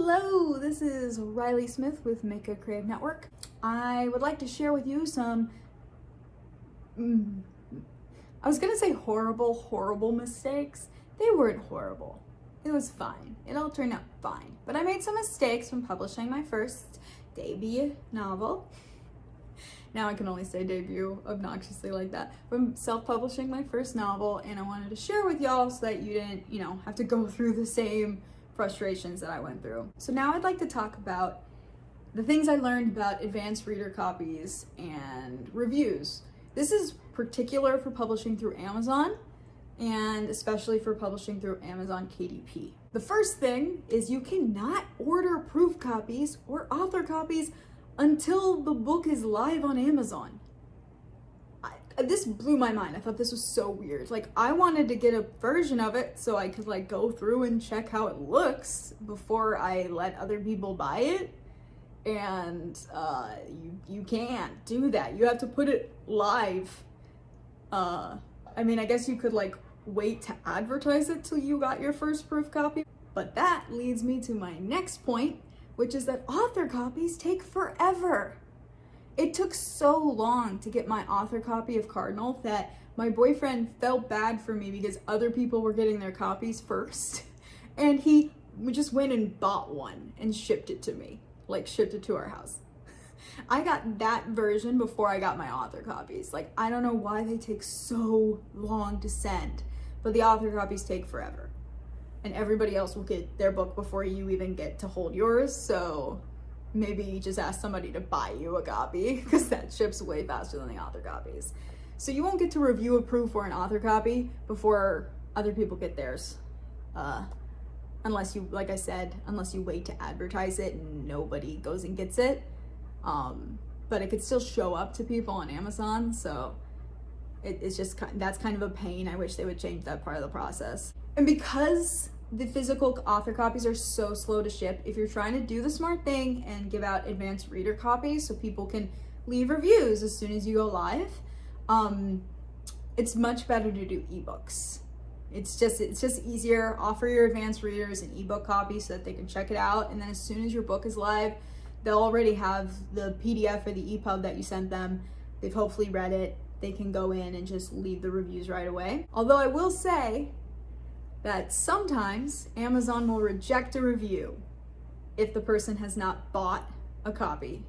Hello, this is Riley Smith with MakeGood Creative Network. I would like to share with you some, I was gonna say horrible mistakes. They weren't horrible. It was fine. It all turned out fine. But I made some mistakes when publishing my first debut novel. Now I can only say debut obnoxiously like that. From self-publishing my first novel, and I wanted to share with y'all so that you didn't, have to go through the same frustrations that I went through. So now I'd like to talk about the things I learned about advanced reader copies and reviews. This is particular for publishing through Amazon, and especially for publishing through Amazon KDP. The first thing is you cannot order proof copies or author copies until the book is live on Amazon. This blew my mind. I thought this was so weird. Like, I wanted to get a version of it so I could go through and check how it looks before I let other people buy it. And you can't do that. You have to put it live. I guess you could wait to advertise it till you got your first proof copy. But that leads me to my next point, which is that author copies take forever. It took so long to get my author copy of Cardinal that my boyfriend felt bad for me because other people were getting their copies first. And he just went and bought one and shipped it to me, shipped it to our house. I got that version before I got my author copies. I don't know why they take so long to send, but the author copies take forever. And everybody else will get their book before you even get to hold yours, so maybe you just ask somebody to buy you a copy because that ships way faster than the author copies. So you won't get to review a proof or an author copy before other people get theirs. Unless you, like I said, unless you wait to advertise it and nobody goes and gets it. But it could still show up to people on Amazon, so it's just, that's kind of a pain. I wish they would change that part of the process. And because the physical author copies are so slow to ship, if you're trying to do the smart thing and give out advanced reader copies so people can leave reviews as soon as you go live, it's much better to do ebooks. It's just easier. Offer your advanced readers an ebook copy so that they can check it out, and then as soon as your book is live, they'll already have the PDF or the EPUB that you sent them. They've hopefully read it. They can go in and just leave the reviews right away. Although I will say that sometimes Amazon will reject a review if the person has not bought a copy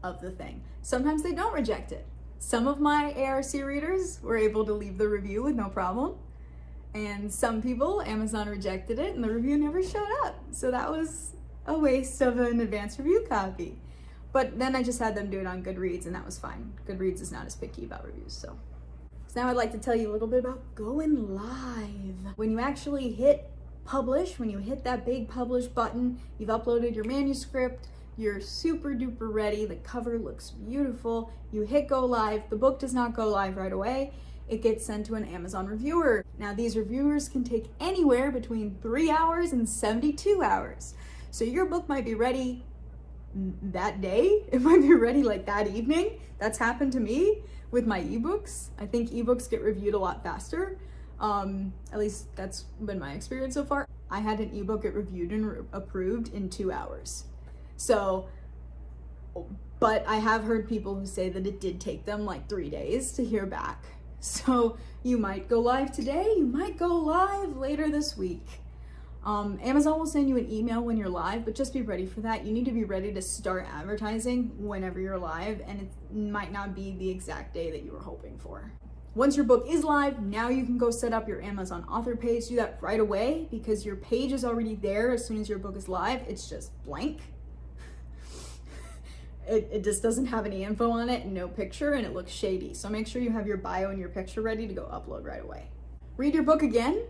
of the thing. Sometimes they don't reject it. Some of my ARC readers were able to leave the review with no problem. And some people, Amazon rejected it and the review never showed up. So that was a waste of an advanced review copy. But then I just had them do it on Goodreads and that was fine. Goodreads is not as picky about reviews, so now I'd like to tell you a little bit about going live. When you actually hit publish, when you hit that big publish button, you've uploaded your manuscript, you're super duper ready, the cover looks beautiful, you hit go live, the book does not go live right away, it gets sent to an Amazon reviewer. Now these reviewers can take anywhere between 3 hours and 72 hours. So your book might be ready that day, it might be ready that evening. That's happened to me with my ebooks. I think ebooks get reviewed a lot faster. At least that's been my experience so far. I had an ebook get reviewed and approved in 2 hours. So, but I have heard people who say that it did take them 3 days to hear back. So you might go live today, you might go live later this week. Amazon will send you an email when you're live, but just be ready for that. You need to be ready to start advertising whenever you're live, and it might not be the exact day that you were hoping for. Once your book is live, now you can go set up your Amazon author page. Do that right away because your page is already there as soon as your book is live. It's just blank. It just doesn't have any info on it and no picture, and it looks shady. So make sure you have your bio and your picture ready to go upload right away. Read your book again,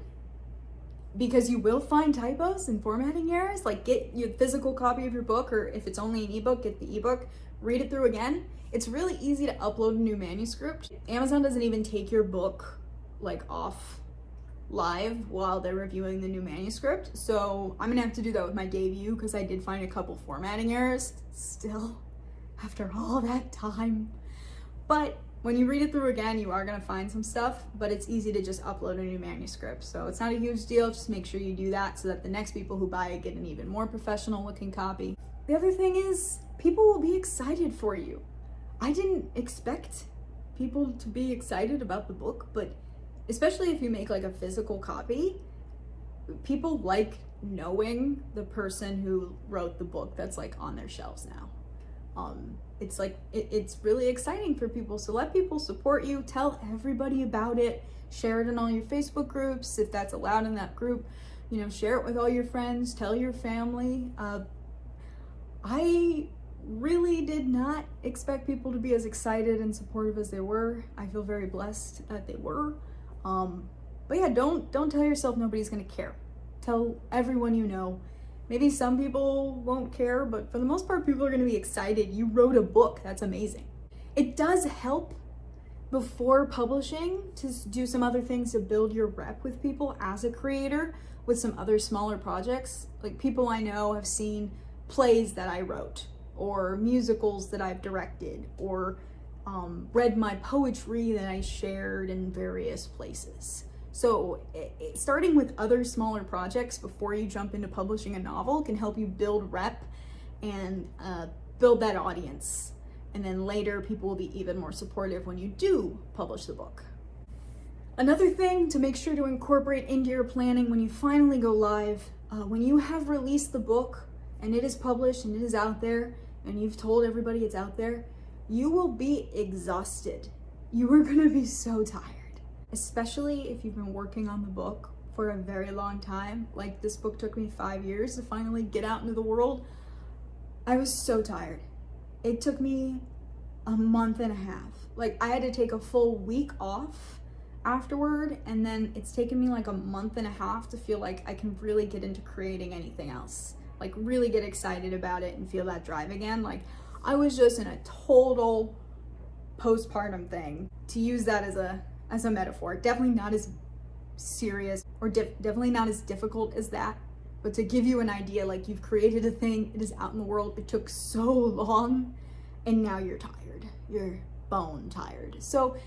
because you will find typos and formatting errors. Get your physical copy of your book, or if it's only an ebook, get the ebook, read it through again. It's really easy to upload a new manuscript. Amazon doesn't even take your book off live while they're reviewing the new manuscript. So I'm gonna have to do that with my debut because I did find a couple formatting errors still after all that time. But When you read it through again, you are gonna find some stuff, but it's easy to just upload a new manuscript. So it's not a huge deal, just make sure you do that so that the next people who buy it get an even more professional looking copy. The other thing is, people will be excited for you. I didn't expect people to be excited about the book, but especially if you make like a physical copy, people like knowing the person who wrote the book that's like on their shelves now. It's like, it's really exciting for people. So let people support you, tell everybody about it, share it in all your Facebook groups, if that's allowed in that group, you know, share it with all your friends, tell your family. I really did not expect people to be as excited and supportive as they were. I feel very blessed that they were. But yeah, don't tell yourself nobody's gonna care. Tell everyone you know. Maybe some people won't care, but for the most part, people are gonna be excited. You wrote a book, that's amazing. It does help before publishing to do some other things to build your rep with people as a creator with some other smaller projects. Like people I know have seen plays that I wrote, or musicals that I've directed, or read my poetry that I shared in various places. So starting with other smaller projects before you jump into publishing a novel can help you build rep and build that audience. And then later people will be even more supportive when you do publish the book. Another thing to make sure to incorporate into your planning when you finally go live, when you have released the book and it is published and it is out there and you've told everybody it's out there, you will be exhausted. You are gonna be so tired. Especially if you've been working on the book for a very long time. Like this book took me 5 years to finally get out into the world. I was so tired. It took me a month and a half. Like I had to take a full week off afterward, and then it's taken me like a month and a half to feel like I can really get into creating anything else. Like really get excited about it and feel that drive again. Like I was just in a total postpartum thing, to use that as a metaphor. Definitely not as serious or definitely not as difficult as that, but to give you an idea, like you've created a thing, it is out in the world, it took so long, and now you're tired. You're bone tired. So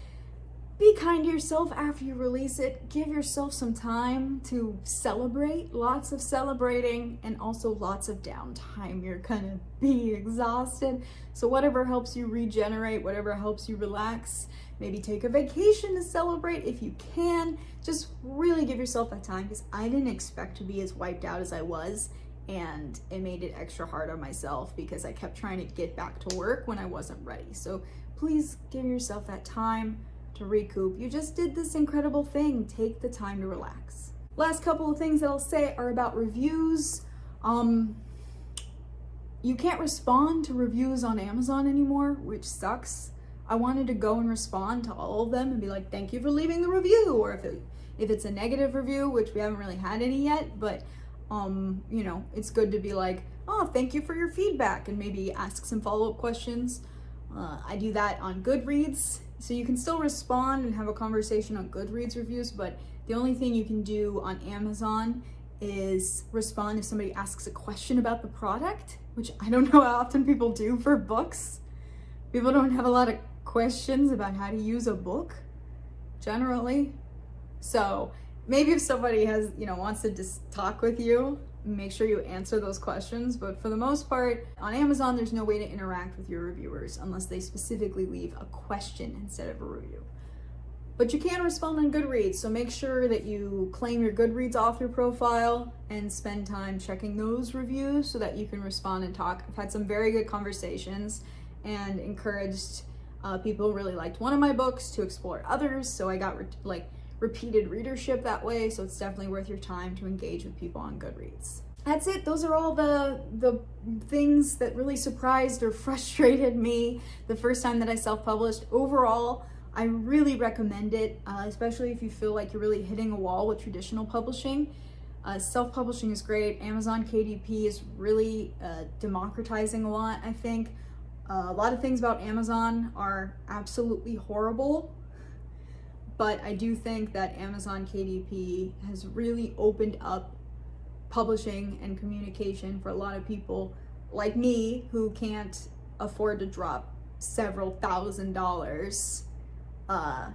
be kind to yourself after you release it. Give yourself some time to celebrate, lots of celebrating, and also lots of downtime. You're gonna be exhausted. So whatever helps you regenerate, whatever helps you relax, maybe take a vacation to celebrate if you can. Just really give yourself that time, because I didn't expect to be as wiped out as I was, and it made it extra hard on myself because I kept trying to get back to work when I wasn't ready. So please give yourself that time to recoup. You just did this incredible thing. Take the time to relax. Last couple of things that I'll say are about reviews. You can't respond to reviews on Amazon anymore, which sucks. I wanted to go and respond to all of them and be like, thank you for leaving the review. Or if it's a negative review, which we haven't really had any yet, but you know, it's good to be like, oh, thank you for your feedback, and maybe ask some follow-up questions. I do that on Goodreads. So you can still respond and have a conversation on Goodreads reviews, but the only thing you can do on Amazon is respond if somebody asks a question about the product, which I don't know how often people do for books. People don't have a lot of questions about how to use a book, generally. So maybe if somebody has, you know, wants to just talk with you, make sure you answer those questions. But for the most part, on Amazon, there's no way to interact with your reviewers unless they specifically leave a question instead of a review. But you can respond on Goodreads, so make sure that you claim your Goodreads author profile and spend time checking those reviews so that you can respond and talk. I've had some very good conversations and encouraged people who really liked one of my books to explore others, so I got repeated readership that way. So it's definitely worth your time to engage with people on Goodreads. That's it. Those are all the things that really surprised or frustrated me the first time that I self-published. Overall, I really recommend it, especially if you feel like you're really hitting a wall with traditional publishing. Self-publishing is great. Amazon KDP is really democratizing a lot, I think. A lot of things about Amazon are absolutely horrible, but I do think that Amazon KDP has really opened up publishing and communication for a lot of people like me who can't afford to drop several $1,000s on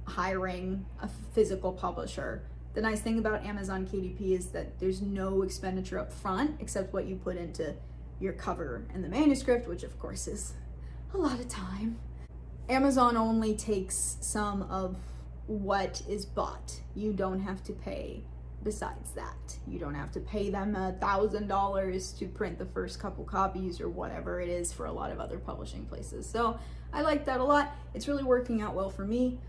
hiring a physical publisher. The nice thing about Amazon KDP is that there's no expenditure up front except what you put into your cover and the manuscript, which of course is a lot of time. Amazon only takes some of what is bought. You don't have to pay besides that. You don't have to pay them $1,000 to print the first couple copies or whatever it is for a lot of other publishing places. So I like that a lot. It's really working out well for me.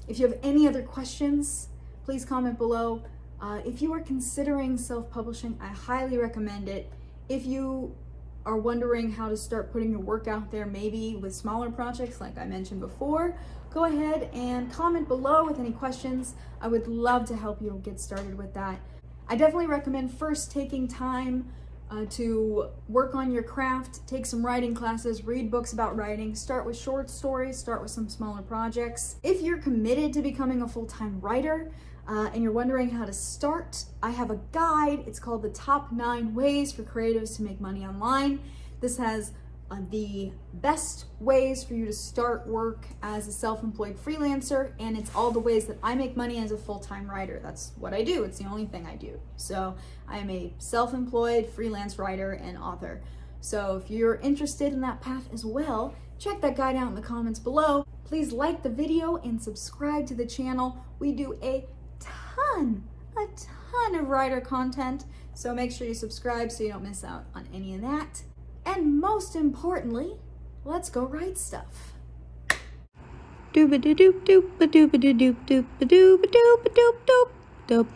If you have any other questions, please comment below. If you are considering self-publishing, I highly recommend it. If you are wondering how to start putting your work out there, maybe with smaller projects like I mentioned before, go ahead and comment below with any questions. I would love to help you get started with that. I definitely recommend first taking time to work on your craft, take some writing classes, read books about writing, start with short stories, start with some smaller projects. If you're committed to becoming a full-time writer, and you're wondering how to start, I have a guide. It's called the Top 9 Ways for Creatives to Make Money Online. This has the best ways for you to start work as a self-employed freelancer, and it's all the ways that I make money as a full-time writer. That's what I do. It's the only thing I do. So I am a self-employed freelance writer and author. So if you're interested in that path as well, check that guide out in the comments below. Please like the video and subscribe to the channel. We do a ton of writer content, so make sure you subscribe so you don't miss out on any of that. And most importantly, let's go write stuff. Doop a doop doop doop a doop a doop doop a doop a doop a doop doop doop.